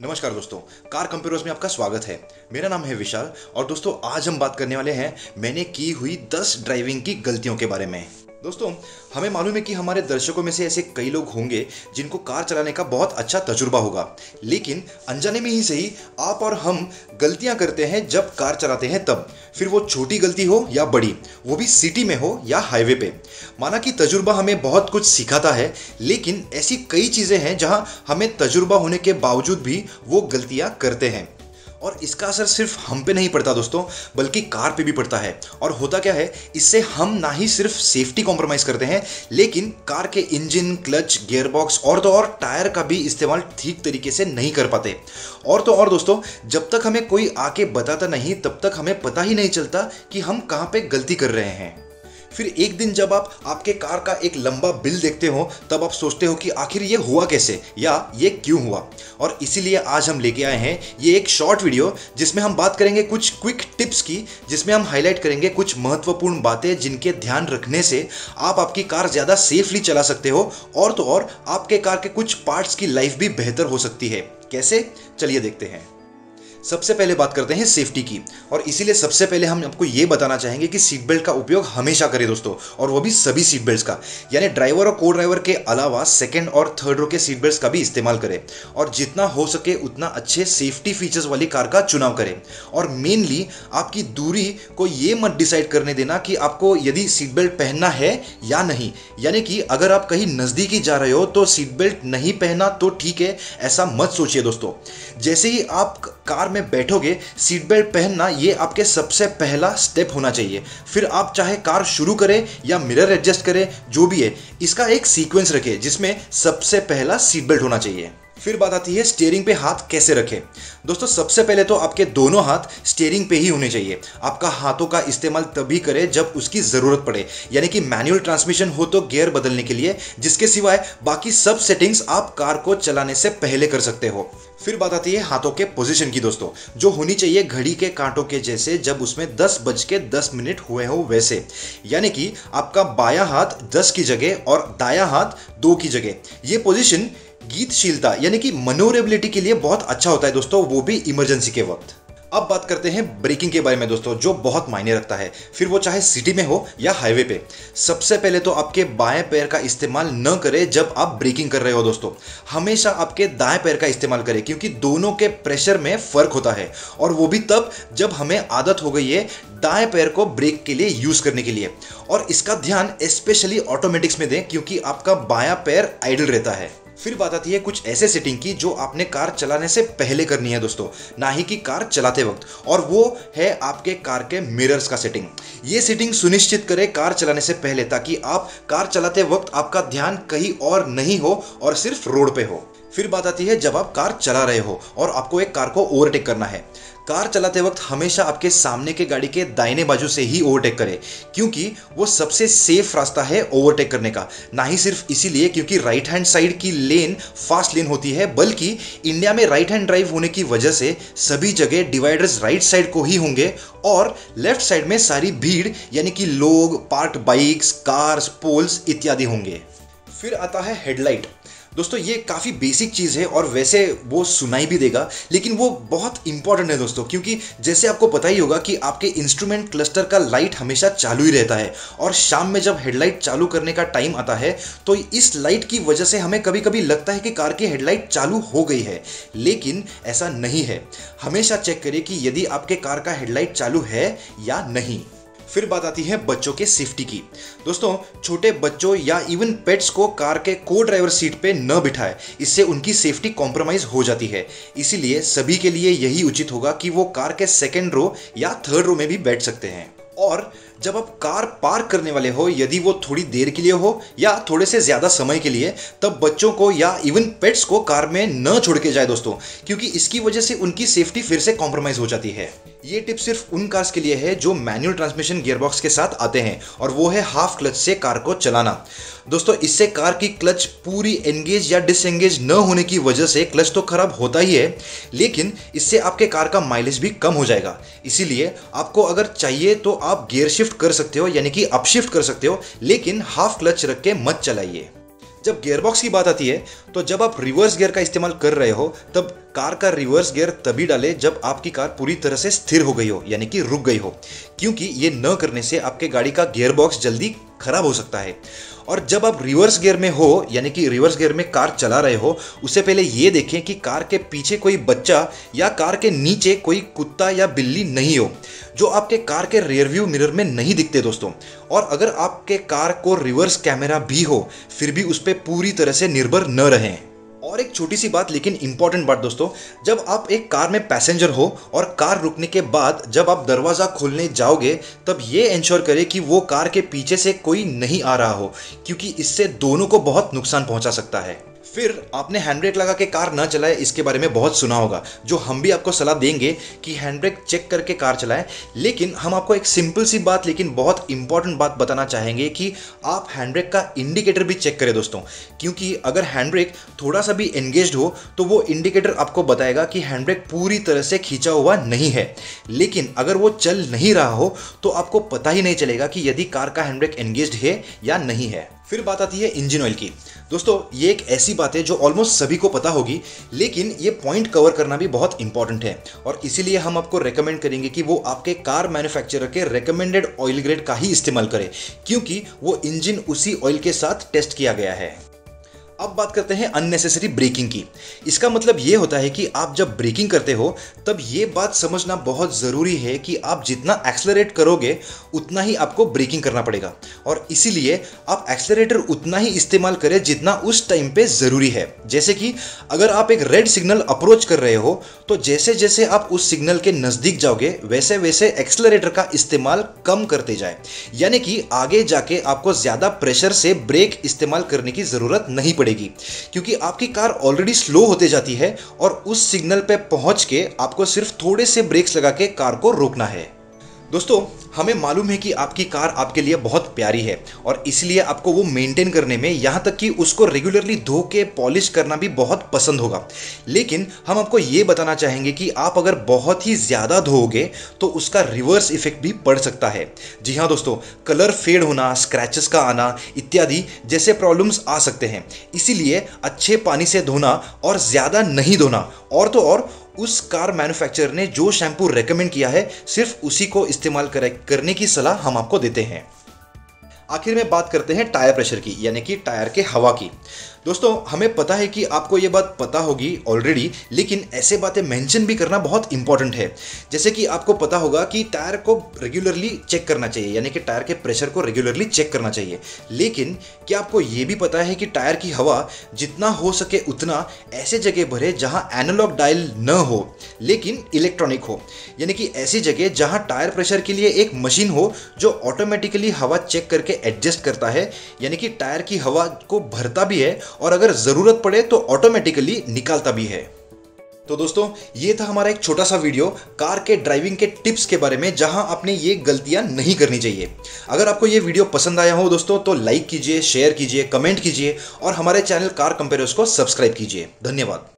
नमस्कार दोस्तों, car computers में आपका स्वागत है। मेरा नाम है विशाल और दोस्तों आज हम बात करने वाले हैं मैंने की हुई 10 ड्राइविंग की गलतियों के बारे में। दोस्तों हमें मालूम है कि हमारे दर्शकों में से ऐसे कई लोग होंगे जिनको कार चलाने का बहुत अच्छा तजुर्बा होगा, लेकिन अनजाने में ही सही आप और हम गलतियां करते हैं जब कार चलाते हैं तब, फिर वो छोटी गलती हो या बड़ी, वो भी सिटी में हो या हाईवे पे। माना कि तजुर्बा हमें बहुत कुछ सिखाता है, लेकिन ऐसी कई चीज़ें हैं जहां हमें तजुर्बा होने के बावजूद भी वो गलतियां करते हैं और इसका असर सिर्फ हम पे नहीं पड़ता दोस्तों, बल्कि कार पे भी पड़ता है। और होता क्या है, इससे हम ना ही सिर्फ सेफ्टी कॉम्प्रोमाइज़ करते हैं, लेकिन कार के इंजन, क्लच, गियरबॉक्स और तो और टायर का भी इस्तेमाल ठीक तरीके से नहीं कर पाते। और तो और दोस्तों, जब तक हमें कोई आके बताता नहीं तब तक हमें पता ही नहीं चलता कि हम कहाँ पे गलती कर रहे हैं। फिर एक दिन जब आप आपके कार का एक लंबा बिल देखते हो तब आप सोचते हो कि आखिर ये हुआ कैसे या ये क्यों हुआ। और इसीलिए आज हम लेके आए हैं ये एक शॉर्ट वीडियो जिसमें हम बात करेंगे कुछ क्विक टिप्स की, जिसमें हम हाईलाइट करेंगे कुछ महत्वपूर्ण बातें जिनके ध्यान रखने से आप आपकी कार ज़्यादा सेफली चला सकते हो और तो और आपके कार के कुछ पार्ट्स की लाइफ भी बेहतर हो सकती है। कैसे, चलिए देखते हैं। सबसे पहले बात करते हैं सेफ्टी की, और इसीलिए सबसे पहले हम आपको ये बताना चाहेंगे कि सीट बेल्ट का उपयोग हमेशा करें दोस्तों, और वो भी सभी सीट बेल्ट्स का, यानी ड्राइवर और को ड्राइवर के अलावा सेकंड और थर्ड रो के सीट बेल्ट्स का भी इस्तेमाल करें और जितना हो सके उतना अच्छे सेफ्टी फीचर्स वाली कार का चुनाव करें। और मेनली आपकी दूरी को ये मत डिसाइड करने देना कि आपको यदि सीट बेल्ट पहनना है या नहीं, यानी कि अगर आप कहीं नज़दीकी जा रहे हो तो सीट बेल्ट नहीं पहना तो ठीक है, ऐसा मत सोचिए दोस्तों। जैसे ही आप कार में बैठोगे सीट बेल्ट पहनना ये आपके सबसे पहला स्टेप होना चाहिए। फिर आप चाहे कार शुरू करें या मिरर एडजस्ट करें, जो भी है इसका एक सीक्वेंस रखें जिसमें सबसे पहला सीट बेल्ट होना चाहिए। फिर बात आती है स्टीयरिंग पे हाथ कैसे रखें। दोस्तों सबसे पहले तो आपके दोनों हाथ स्टीयरिंग पे ही होने चाहिए। आपका हाथों का इस्तेमाल तभी करें जब उसकी ज़रूरत पड़े, यानी कि मैनुअल ट्रांसमिशन हो तो गियर बदलने के लिए, जिसके सिवाय बाकी सब सेटिंग्स आप कार को चलाने से पहले कर सकते हो। फिर बात आती है हाथों के पोजीशन की दोस्तों, जो होनी चाहिए घड़ी के कांटों के जैसे जब उसमें 10:10 हुए हो वैसे, यानी कि आपका बायां हाथ 10 की जगह और दायां हाथ 2 की जगह। ये पोजीशन गीतशीलता यानी कि मनोरेबिलिटी के लिए बहुत अच्छा होता है दोस्तों, वो भी इमरजेंसी के वक्त। अब बात करते हैं ब्रेकिंग के बारे में दोस्तों, जो बहुत मायने रखता है, फिर वो चाहे सिटी में हो या हाईवे पे। सबसे पहले तो आपके बाएं पैर का इस्तेमाल न करें जब आप ब्रेकिंग कर रहे हो दोस्तों, हमेशा आपके दाएं पैर का इस्तेमाल करें, क्योंकि दोनों के प्रेशर में फ़र्क होता है, और वो भी तब जब हमें आदत हो गई है दाएं पैर को ब्रेक के लिए यूज़ करने के लिए। और इसका ध्यान स्पेशली ऑटोमेटिक्स में दें, क्योंकि आपका बायां पैर आइडल रहता है। फिर बात आती है कुछ ऐसे सेटिंग की जो आपने कार चलाने से पहले करनी है दोस्तों, ना ही कि कार चलाते वक्त, और वो है आपके कार के मिरर्स का सेटिंग। ये सेटिंग सुनिश्चित करें कार चलाने से पहले, ताकि आप कार चलाते वक्त आपका ध्यान कहीं और नहीं हो और सिर्फ रोड पे हो। फिर बात आती है जब आप कार चला रहे हो और आपको एक कार को ओवरटेक करना है। कार चलाते वक्त हमेशा आपके सामने के गाड़ी के दाहिने बाजू से ही ओवरटेक करें, क्योंकि वो सबसे सेफ रास्ता है ओवरटेक करने का। ना ही सिर्फ इसीलिए क्योंकि राइट हैंड साइड की लेन फास्ट लेन होती है, बल्कि इंडिया में राइट हैंड ड्राइव होने की वजह से सभी जगह डिवाइडर्स राइट साइड को ही होंगे और लेफ्ट साइड में सारी भीड़ यानी कि लोग, पार्क्ड बाइक्स, कार्स, पोल्स इत्यादि होंगे। फिर आता है हेडलाइट। दोस्तों ये काफ़ी बेसिक चीज़ है और वैसे वो सुनाई भी देगा, लेकिन वो बहुत इंपॉर्टेंट है दोस्तों, क्योंकि जैसे आपको पता ही होगा कि आपके इंस्ट्रूमेंट क्लस्टर का लाइट हमेशा चालू ही रहता है, और शाम में जब हेडलाइट चालू करने का टाइम आता है तो इस लाइट की वजह से हमें कभी कभी लगता है कि कार की हेडलाइट चालू हो गई है, लेकिन ऐसा नहीं है। हमेशा चेक करें कि यदि आपके कार का हेडलाइट चालू है या नहीं। फिर बात आती है बच्चों के सेफ्टी की। दोस्तों छोटे बच्चों या इवन पेट्स को कार के को ड्राइवर सीट पे न बिठाएं, इससे उनकी सेफ्टी कॉम्प्रोमाइज हो जाती है। इसीलिए सभी के लिए यही उचित होगा कि वो कार के सेकंड रो या थर्ड रो में भी बैठ सकते हैं। और जब आप कार पार्क करने वाले हो, यदि वो थोड़ी देर के लिए हो या थोड़े से ज़्यादा समय के लिए, तब बच्चों को या इवन पेट्स को कार में न छोड़ के जाए दोस्तों, क्योंकि इसकी वजह से उनकी सेफ्टी फिर से कॉम्प्रोमाइज़ हो जाती है। ये टिप सिर्फ उन कार्स के लिए है जो मैनुअल ट्रांसमिशन गियरबॉक्स के साथ आते हैं, और वो है हाफ क्लच से कार को चलाना। दोस्तों इससे कार की क्लच पूरी एंगेज या डिसएंगेज न होने की वजह से क्लच तो खराब होता ही है, लेकिन इससे आपके कार का माइलेज भी कम हो जाएगा। इसीलिए आपको अगर चाहिए तो आप गियर शिफ्ट कर सकते हो, यानी कि अपशिफ्ट कर सकते हो, लेकिन हाफ क्लच रख के मत चलाइए। जब गियरबॉक्स की बात आती है तो जब आप रिवर्स गियर का इस्तेमाल कर रहे हो तब कार का रिवर्स गियर तभी डालें जब आपकी कार पूरी तरह से स्थिर हो गई हो, यानी कि रुक गई हो, क्योंकि ये न करने से आपके गाड़ी का गियरबॉक्स जल्दी खराब हो सकता है। और जब आप रिवर्स गियर में हो, यानी कि रिवर्स गियर में कार चला रहे हो, उससे पहले ये देखें कि कार के पीछे कोई बच्चा या कार के नीचे कोई कुत्ता या बिल्ली नहीं हो, जो आपके कार के रियर व्यू मिरर में नहीं दिखते दोस्तों। और अगर आपके कार को रिवर्स कैमरा भी हो फिर भी उस पर पूरी तरह से निर्भर न रहें। और एक छोटी सी बात लेकिन इंपॉर्टेंट बात दोस्तों, जब आप एक कार में पैसेंजर हो और कार रुकने के बाद जब आप दरवाज़ा खोलने जाओगे तब ये इंश्योर करें कि वो कार के पीछे से कोई नहीं आ रहा हो, क्योंकि इससे दोनों को बहुत नुकसान पहुंचा सकता है। फिर आपने हैंड ब्रेक लगा के कार ना चलाए, इसके बारे में बहुत सुना होगा, जो हम भी आपको सलाह देंगे कि हैंड ब्रेक चेक करके कार चलाएं। लेकिन हम आपको एक सिंपल सी बात लेकिन बहुत इंपॉर्टेंट बात बताना चाहेंगे कि आप हैंड ब्रेक का इंडिकेटर भी चेक करें दोस्तों, क्योंकि अगर हैंड ब्रेक थोड़ा सा भी एंगेज्ड हो तो वो इंडिकेटर आपको बताएगा कि हैंड ब्रेक पूरी तरह से खींचा हुआ नहीं है। लेकिन अगर वो चल नहीं रहा हो तो आपको पता ही नहीं चलेगा कि यदि कार का हैंड ब्रेक एंगेज्ड है या नहीं है। फिर बात आती है इंजन ऑयल की। दोस्तों ये एक ऐसी बात है जो ऑलमोस्ट सभी को पता होगी, लेकिन ये पॉइंट कवर करना भी बहुत इंपॉर्टेंट है और इसीलिए हम आपको रेकमेंड करेंगे कि वो आपके कार मैन्युफैक्चरर के रेकमेंडेड ऑयल ग्रेड का ही इस्तेमाल करें, क्योंकि वो इंजन उसी ऑयल के साथ टेस्ट किया गया है। अब बात करते हैं अननेसेसरी ब्रेकिंग की। इसका मतलब ये होता है कि आप जब ब्रेकिंग करते हो तब ये बात समझना बहुत ज़रूरी है कि आप जितना एक्सेलरेट करोगे उतना ही आपको ब्रेकिंग करना पड़ेगा, और इसीलिए आप एक्सेलरेटर उतना ही इस्तेमाल करें जितना उस टाइम पे ज़रूरी है। जैसे कि अगर आप एक रेड सिग्नल अप्रोच कर रहे हो तो जैसे जैसे आप उस सिग्नल के नज़दीक जाओगे वैसे वैसे एक्सेलरेटर का इस्तेमाल कम करते जाए, यानी कि आगे जाके आपको ज़्यादा प्रेशर से ब्रेक इस्तेमाल करने की ज़रूरत नहीं पड़ेगी, क्योंकि आपकी कार ऑलरेडी स्लो होते जाती है और उस सिग्नल पे पहुंच के आपको सिर्फ थोड़े से ब्रेक्स लगा के कार को रोकना है। दोस्तों हमें मालूम है कि आपकी कार आपके लिए बहुत प्यारी है और इसलिए आपको वो मेंटेन करने में, यहाँ तक कि उसको रेगुलरली धो के पॉलिश करना भी बहुत पसंद होगा। लेकिन हम आपको ये बताना चाहेंगे कि आप अगर बहुत ही ज़्यादा धोओगे तो उसका रिवर्स इफेक्ट भी पड़ सकता है। जी हाँ दोस्तों, कलर फेड होना, स्क्रैचेस का आना इत्यादि जैसे प्रॉब्लम्स आ सकते हैं। इसीलिए अच्छे पानी से धोना और ज़्यादा नहीं धोना, और तो और उस कार मैन्युफैक्चरर ने जो शैम्पू रेकमेंड किया है सिर्फ उसी को इस्तेमाल करने की सलाह हम आपको देते हैं। आखिर में बात करते हैं टायर प्रेशर की, यानी कि टायर के हवा की। दोस्तों हमें पता है कि आपको ये बात पता होगी ऑलरेडी, लेकिन ऐसे बातें मेंशन भी करना बहुत इंपॉर्टेंट है। जैसे कि आपको पता होगा कि टायर को रेगुलरली चेक करना चाहिए, यानी कि टायर के प्रेशर को रेगुलरली चेक करना चाहिए। लेकिन क्या आपको ये भी पता है कि टायर की हवा जितना हो सके उतना ऐसे जगह भरे जहाँ एनालॉग डायल न हो लेकिन इलेक्ट्रॉनिक हो, यानी कि ऐसी जगह जहाँ टायर प्रेशर के लिए एक मशीन हो जो ऑटोमेटिकली हवा चेक करके एडजस्ट करता है, यानी कि टायर की हवा को भरता भी है और अगर ज़रूरत पड़े तो ऑटोमेटिकली निकालता भी है। तो दोस्तों ये था हमारा एक छोटा सा वीडियो कार के ड्राइविंग के टिप्स के बारे में, जहां आपने ये गलतियां नहीं करनी चाहिए। अगर आपको ये वीडियो पसंद आया हो दोस्तों तो लाइक कीजिए, शेयर कीजिए, कमेंट कीजिए और हमारे चैनल कार कंपेयर्स को सब्सक्राइब कीजिए। धन्यवाद।